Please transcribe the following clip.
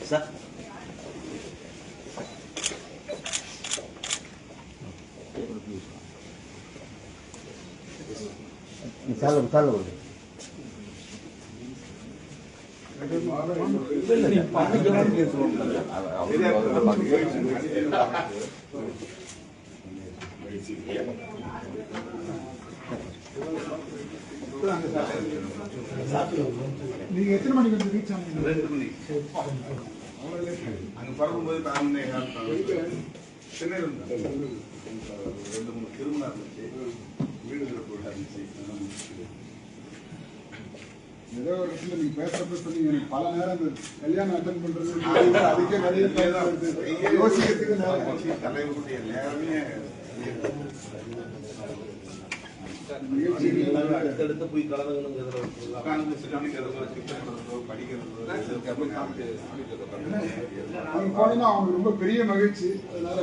Sir sir sir நீங்க எத்தனை மணிக்கு வந்து ரீச் ஆனீங்க? 2 மணிக்கு. அங்க பறக்கும்போது சென்னையில் இருந்தேன். 2-3 திருமணம் இருந்துச்சு, வீடுகளை போட்டு இருந்துச்சு. ஏதோ ஒரு இடத்துல நீங்க பேசுறப்ப சொன்னீங்க எனக்கு பல நேரம் கல்யாணம் அட்டன் பண்றது அதுக்கே நிறைய யோசிக்கிறதுக்கு தலைவருடைய நேரமே அடுத்தடுத்து போய் கலந்துக்கணுங்கிறதுல படிக்கிறது போனீங்கன்னா அவங்க ரொம்ப பெரிய மகிழ்ச்சி. அதனால